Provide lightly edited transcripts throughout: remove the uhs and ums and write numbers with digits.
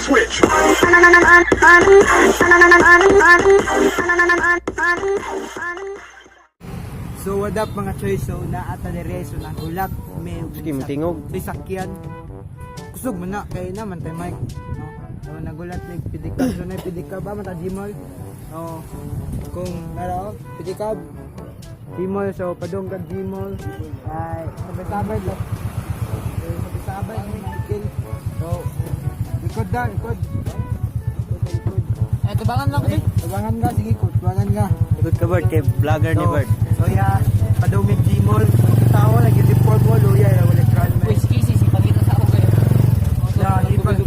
switch. So what up mga choice, so naata dire so nagulat may Sige, matingog. sakyan kusog man na kay naman tay Mike no. So nagulat may pidikab so na pidikab ba mata Gmall oh kung ano pidikab Gmall so padung kag Gmall ay sabay-sabay lang sabay-sabay ni Michael so ikod tubangan lang kasi tubangan ka sige tubangan ka Good ka, Bert. Kay vlogger ni Bert. so yeah padungin Gmall tao lagi report mo luya wala trial man si pagkita sa ako kayo. yeah ipag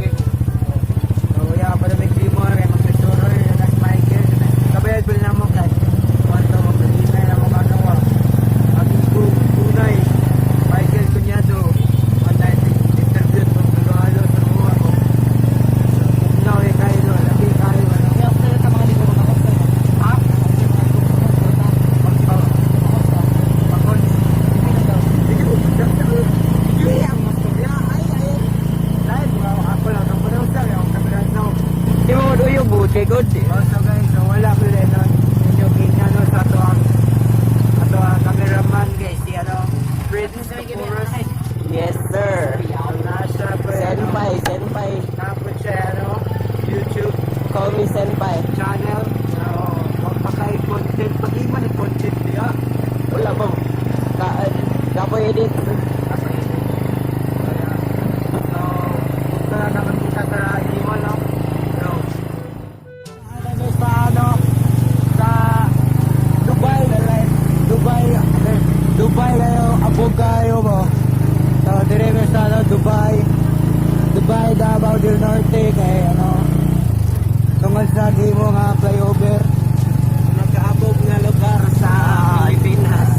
so yeah padungin Gmall kay mag-restore na Michael kabayad pala na mo kay kwanto mo pili na mo magawa aking tunay Michael Cunyado patay interview mo halo sa mga ko no eh kayo lagi kayo Kaya ako sa mga libro ako. Timod uyo bud kay good. So guys, so wala ko rin nun. Yung ginano sa ato ang cameraman guys, si ano, Prince Tapuros. Yes, sir. Nasa Senpai. tapos siya ano, YouTube Call me senpai. channel. So, magpakay-content, pag-iman yung content niya. Wala ba? Kapoy edit. So, punta na naman kita sa Iwan, no? So, ano guys, paano? Sa Dubai kayo, abog kayo mo. So, dire sa ano, Dubai, Davao del Norte, kay ano, tungkol sa di mo nga flyover, nagkaabog na lugar sa Pilipinas.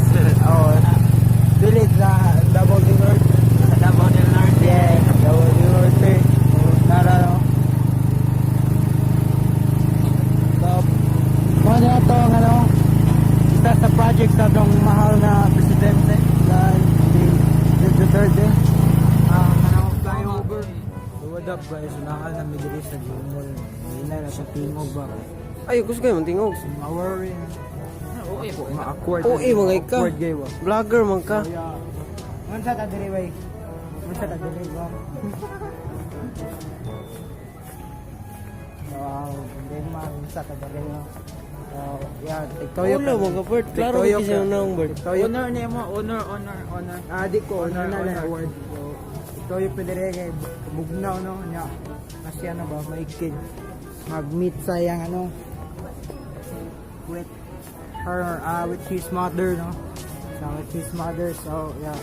oh, dili sa Davao del Norte. Sa Davao del Norte. Yeah, Davao del Norte. Tara, no? So, kung ano ito ang ano, isa sa project sa itong mahal na presidente dahil si Duterte. Ano, flyover. So, what up guys? Nakal na midiri sa Gmall. Hindi na sa tingog ba? Ay, gusto kayo mantingog. Ma-worry. Oo, po. Ma-awkward. Oo, mga ka. Awkward gay ba? Vlogger man ka. So, yeah. Mansa ta diri bay. Mansa ta diri ba? Wow, hindi man mansa ta diri ba? So, yeah, tiktoyo Wala mo ka, Bert. Klaro Tiktoyo kasi ka. yung naong, Bert. Tiktoyo. Honor niya mo, honor. Ah, di ko honor na lang award. So, tiktoyo pa diri kay bugnaw no nya. Kasi ano ba, maikid. Mag-meet sa yang ano with her with his mother no. So, with his mother, so yeah.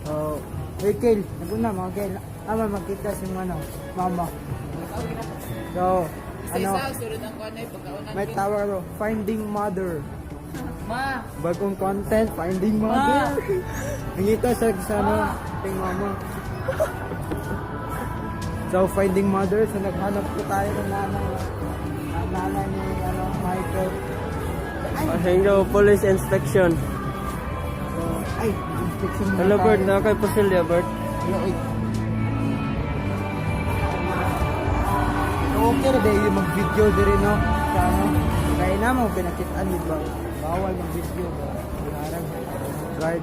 So, hey Kel, naguna mga Kel. Ama magkita si ano, mama. So, ano, Sulod ang kuwan ay pagkaunan. may tawag ano, Finding Mother. Ma! Bagong content, Finding Mother. Nangita sa ano, ting mama. So, Finding Mother, so naghanap po tayo ng nanay. Ang nanay ni ano, Michael. Asing daw, police inspection. So, ay, inspection muna Hello, Bert. tayo. Na kay Pasilya, Bert. Hello, ay. So, okay na dahil yung mag-video din rin, no? Sa ano, kaya na mo, pinakitaan yun ba? Bawal mag-video ba? Pinarang, guard.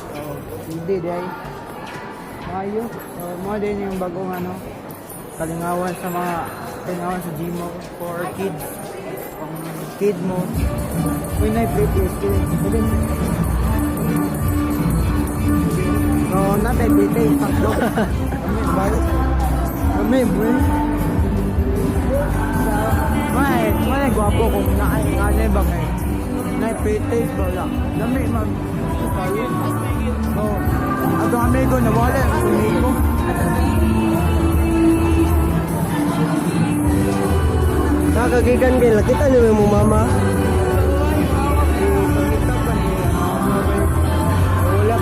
So, hindi dahil. Mayo. So, mga din yung bagong ano, kalingawan sa mga, kalingawan sa Gmall for kids. Pang kid mo. Uy, na-prepare students. So, natay pitay, sakto. Kami, balik. Kami, boy. May gwapo kung naay ba ngayon. Naipitay ba lang. Dami, mag. So, ato amigo na wala. Amigo. Nakagigan kayo. Kita niyo yung mama. Wala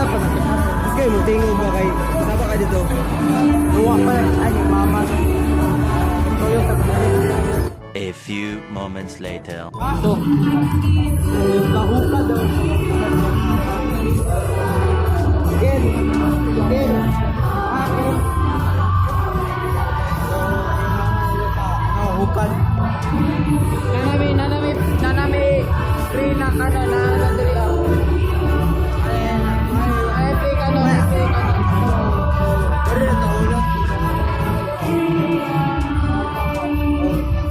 pa nakita. Gusto kayo mo tingog ba kay? Saba ka dito. Tuwa pa. Ay, ni mama. Toyo sa A few moments later. ito. Kahuka daw. Again.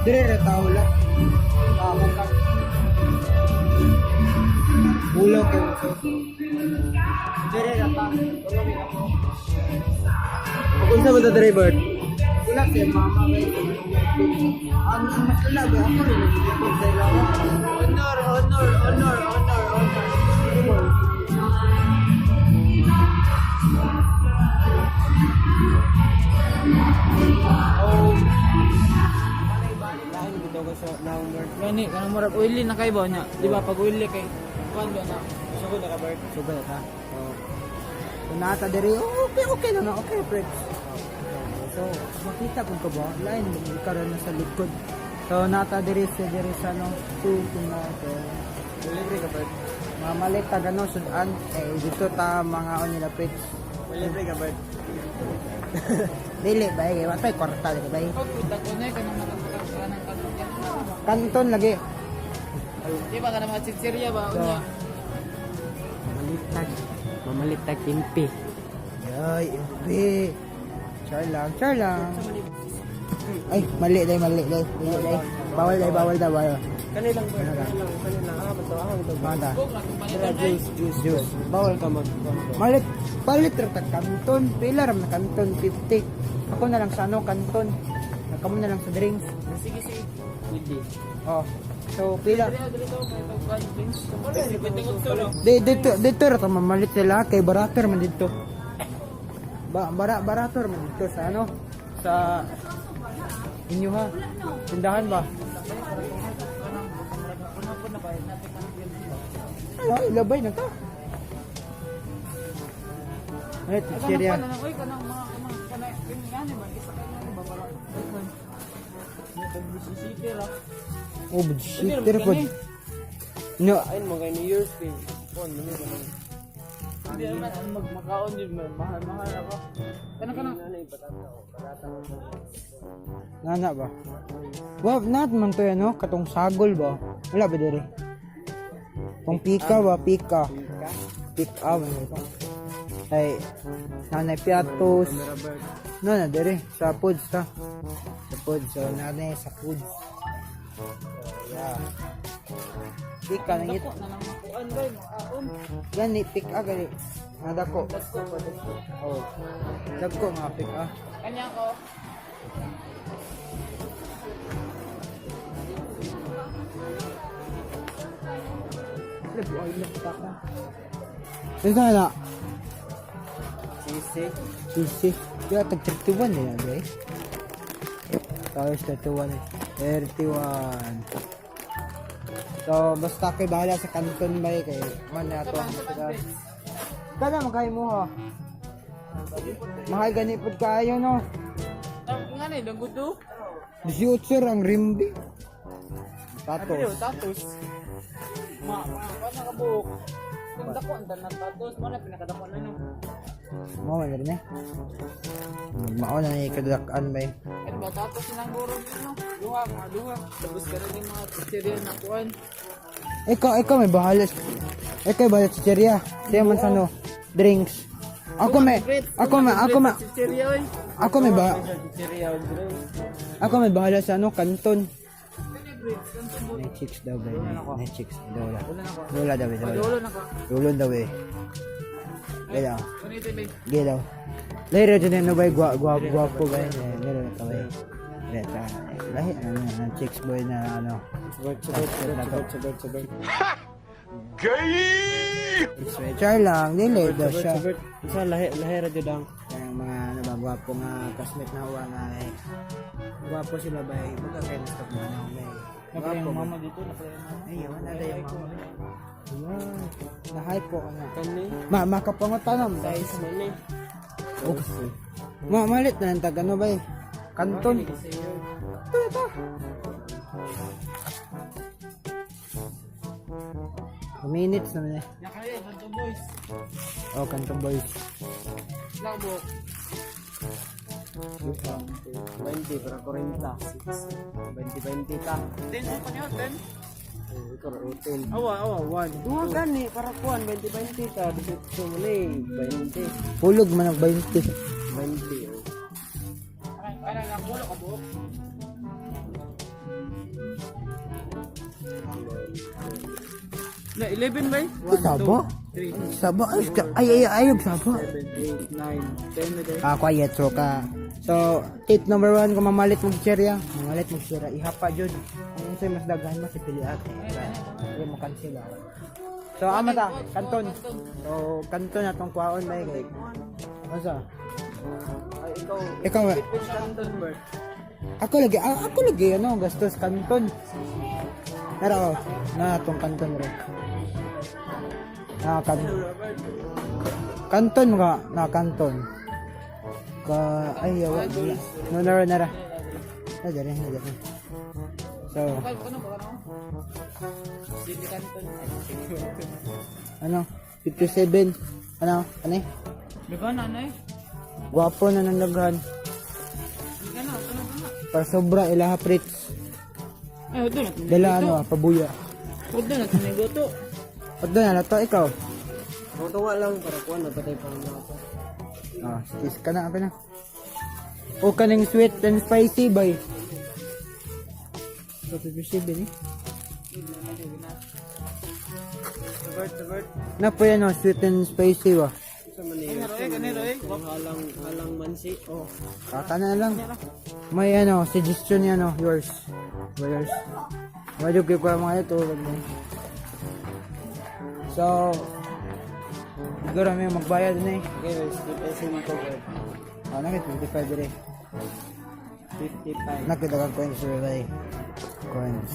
Dire ra taula. Mangkak. Ulo ka. Dire ra ta. Unsa man ta driver? Wala kay mama kay. Ang mas talaga ako rin nagtutulog sa ilawan. Honor. Lain bitaw ko sa number. Gani, kanang murag oily na kay ba niya? Di ba pag oily kay kuan ba na? Sugod na ka Bert. Subay ta. Kung nata diri, okay na na, okay, friends. So, makita kung ka ba, lain, karon na sa likod. So, nata diri sa no, kung na, so, Libre ka Bert. mamalit ta gano, sudan, dito ta mga o nila, friends. Libre ka Bert. Dili, bay, watay, kwarta, dili, bay. Pag punta ko na kanang nakakita kanang Kanton lagi. Di ba kanang mga chichirya ba unya? Mamalitag timpi. Ay, ibi. Char lang. Ay, mali day. Bawal day. Kani lang Bert. Kani lang. Matawa ko. Manda. Juice. Bawal ka mag. Palit ra ta kanton. Pila ra na kanton 50. Ako na lang sa ano kanton. Ako na lang sa drinks. Sige. Hindi. Oh. So pila. Dili daw kay pag drinks. Pwede ko solo. Dito ra ta mamalit sila kay barato man dito. Barato man dito sa ano? Sa inyo ha. Tindahan ba? Ay, labay na ta. Ay, teacherya. Kanang gani ba isa ka na ba para. Busy ra. Oh, shit, pero po. No, Ayun mo kay New Year's Day. Pon mo naman. Hindi naman magmakaon yun, mahal ako. Kanang Ano ipatataw? nana ba? Wow, not man to yan, no? Katong sagol ba? Wala ba diri? Tong pika ba? Pika. Pika ba ito? Ay, nanay piatos. Na diri. Sa foods ta. Sa foods. So, nanay sa foods. So, yeah. Pika na ito. kuan ba makaon. Gani, pika gani. Nadako. Oh. Dagko nga pika. Kanya ko. Ito na. Sisi. Sisi. Kaya tag 31 na yan, eh. Tapos 31. 31. So, basta kay bahala sa kanton ba kay man na to. Kada magkay mo ha. Mahal ganipod kayo no. Nga ni danggo to. 18 ang rimbi. Tatos. Tatos. Paano ka buhok? Kung dako ang tanan tatos, mo na pinakadako na no. Mo man rin eh. Mao na ni kadakan ba. Ano ba tatos nang guro no? Duha. Tapos ka rin yung mga chichirya na kuan. Ikaw may bahala. Ikaw bahala sa chicheria. Siya man sa no drinks. Ako may Chichirya oy. Ako may bahala sa ano kanton. May chicks daw ba? May chicks daw. Lola daw. Lolo na ka. Lolo daw eh. Gaya. Ano ito ba? Gaya daw. Later dyan na ba guwapo ba yun? Meron na kaway. Leta. Lahi ang chicks boy na ano. Sabert. Char lang. Dili daw siya. Isa lahi ra jud ang. Yung mga ano ba guwapo nga classmate na huwa nga eh. Guwapo sila ba eh. Baga kayo na stop na ano may. Guwapo Mama dito na pala mama. Ay, wala na yung mama. Ayan. Na-hype po ka na. Kani. Makapangutanam. Size mo ni. Okay. Malit na ng tag ano ba eh. Kanton. Ito. 2 minutes naman eh. Yan kayo, Kanto Boys. Oh, Kanton Boys. Labo. 20 para 40. 20 ka. 10 mo pa niyo, 10. Ikaw hotel. Awa, 1. Duha gani para kuan 20 ka. Dito mo ni 20. Hulog man ang 20. 20. Parang nakulo ka buhok. Na 11 ba? Saba? 3, Saba? Ay, ayog saba. 7, 8, 9, 10 na day. Quiet so ka. So, tip number 1, kung mamalit mong share mamalit mong share, ihapa jud. Kung sa'yo mas daghan mas ipiliat. Kaya mo cancel. So, ama ta, kanton. So, kanton na tong kuhaon ba kay. Ano sa? Ay, ikaw. Ikaw, Which canton, Bert? ako lagi, ano, gastos kanton. Pero, na tong kanton rin. Kanton ka, na kanton. Ay, yawa. No, nara. Ay, dari. So, City canton. ano, 57. Ano eh? Diba, nanay? Gwapo na ng daghan. Para sobra, ilaha prits. Ay, ito na. Dala, ano, pabuya. Ito na, tinigoto. At doon, ano to, ikaw? Tuwa lang para kuha na patay pa mga ako. Kiss ka na, apa na. O kaning sweet and spicy, boy. So, 57 eh. Bert. Na po yan, sweet and spicy, wa. Sa Manila. Halang mansi. Oh. Kaka na lang. May ano, suggestion yan, yours. Yours. Medyo kayo pa mga ito, wag mo. So, siguro may magbayad na eh. Okay, skip SM ko, Bert. Nakit, 25 dire. 55. Nakita kang coins survey. Coins.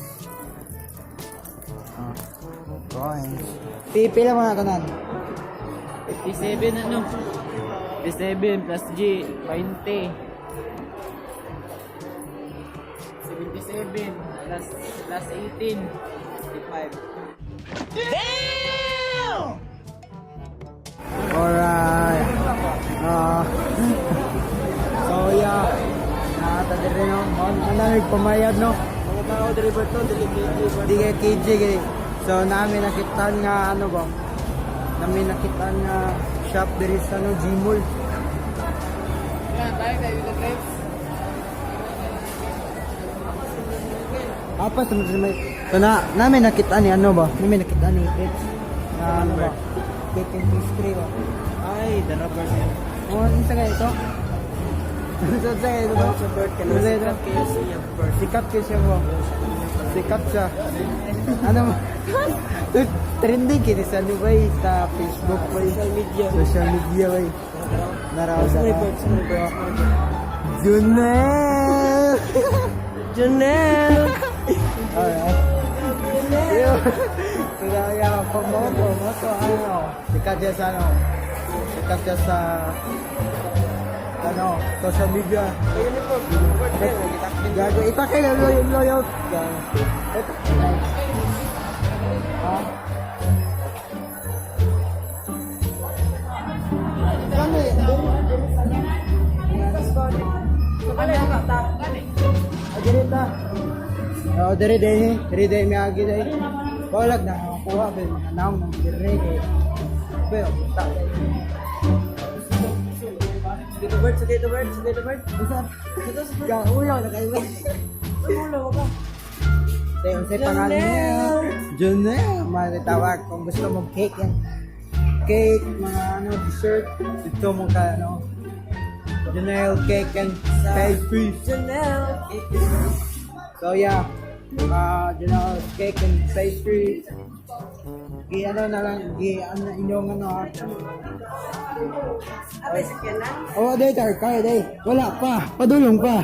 Coins. Pipila mo na kanan. 57 ano? 57 plus G, 20. 77 plus 18, 55. Alright. So yeah. Nakatadiri no. Manamig pamayad no. Mga tao, Bert, no? Di kay KJ gini. So namin nakitaan nga ano ba? Namin nakitaan nga shop diri sa no Gmall. Yan, tayo kayo yung grapes. Apa sa may so namin nakitaan ni ano ba? Namin nakitaan ni Rich. Na ano ba? Cake and pastry ba? Ay, dara, Bert. Oh, ano sa ito? Ano sa ito ba? Sa Bert, Ano sa ito? kaya siya, Bert. Sikat kayo siya mo. Sikat siya. Ano mo? Trending kini sa ano ba sa Facebook ba? Social media. Social media ba? Naraw sa Bert. Junel! Janelle! Alright. Kaya promoto ano? Sikat siya sa ano? Sikat siya sa ano? Social media. Gago, itakay na loyal. Dari may agi dai. Balag na kuha ben naam ng dire. Pero ta. Sige, Bert. Ga ulo na kayo. Ulo ka. Tayo sa pangalan niya. Junel, matawag kung gusto mong cake yan. Cake, mga ano, dessert. Ito mo ka, ano. Junel cake and pastry. Janelle! So yeah, Junel cake and pastry. Ano na lang, ano inyong ano ha. Abay, sakyan na? Oh, day tar, kaya day. Wala pa, padulong pa.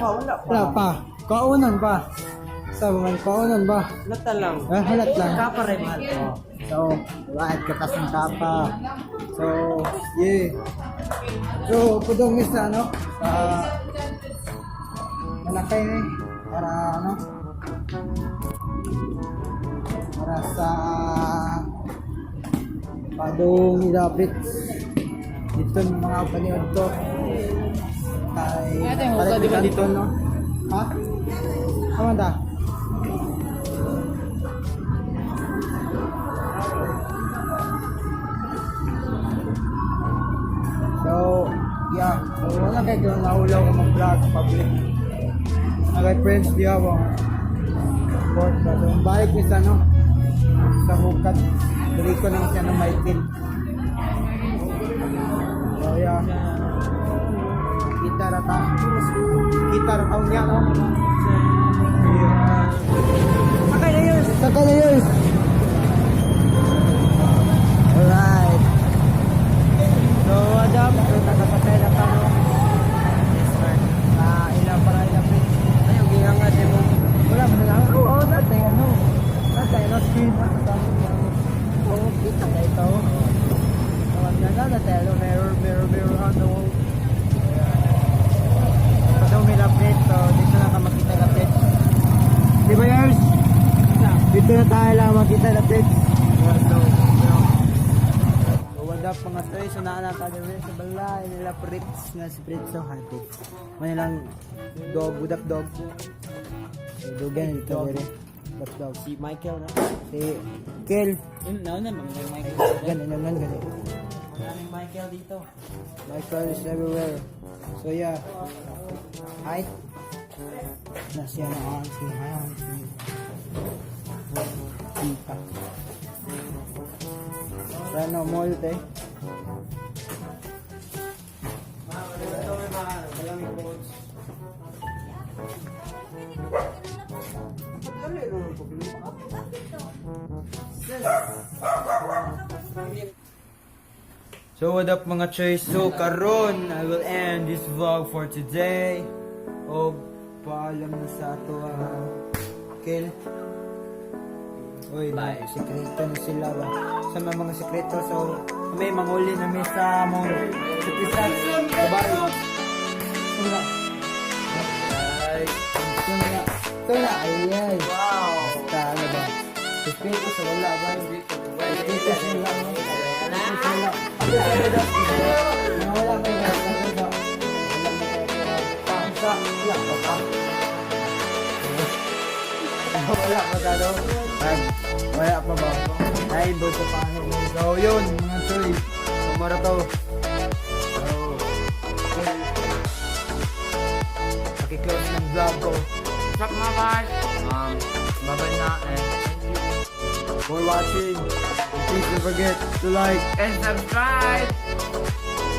Wala pa. Kaunan pa. Sabi man, kaunan ba? Lata lang. Halat lang. Kapa rin, mahal. So, lahat katas ng kapa. So, yeah. So, pudong miss na, ano? Malakay na eh. Para, ano? Para sa padong nilapit. Dito yung mga paniod to. Kay, palit ka dito, no? Ha? Kamanda? So, yeah. So, wala kayo nahulaw ka mag-vlog public. Okay, friends, di ako. Support ka. So, balik niya sa, no? Sa hukat. Dili ko naman siya ng Michael. So yeah. Kita rata. Kita rata niya no. Sakay na yun. Sakay na yun. Alright. So Adam, nakasakay na pa no. Ilang para ilang pin. Ayaw, gingangat mo. Wala mo na. Oo, natay ano. Natay no screen. Oo, kita na ito. Tawag na natay ano. Mirror ano. Padaw may update. So dito na ka makita ng update. Di ba yours? Dito na tayo lang makita ng update. So what up mga toy. So naana ka din sa balay nila Fritz nga si Fritz so hati. Manilang dog, budak dog. Dogan ito dire. Budak dog. Si Michael na. Si Kel. Yun, nauna, mga Michael. Ganun. Maraming Michael dito. Michael is everywhere. So yeah. Hi. Nasya na ang si Hansi. Kita. Sana mall te. So what up mga choice? So karon I will end this vlog for today. O paalam na sa ato Kel. Oy, may sekreto na sila ba? Sa mga sekreto so may manguli na mi sa mong supisat. Bye. Tuna. Tuna. Ay. Wow. Basta ano ba? Sekreto sa wala ba? Sekreto sa wala. Wala. Wala pa yun. Wala pa daw. Wala pa ba? Ay, boto pa ano. So, yun, mga choy. Sumara to. So, paki-close ng vlog ko. What's up mga guys? Babay na For watching. Please don't forget to like, and subscribe!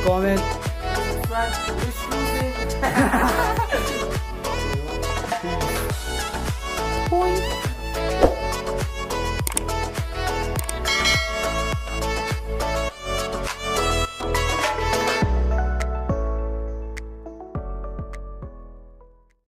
comment, Subscribe to this music!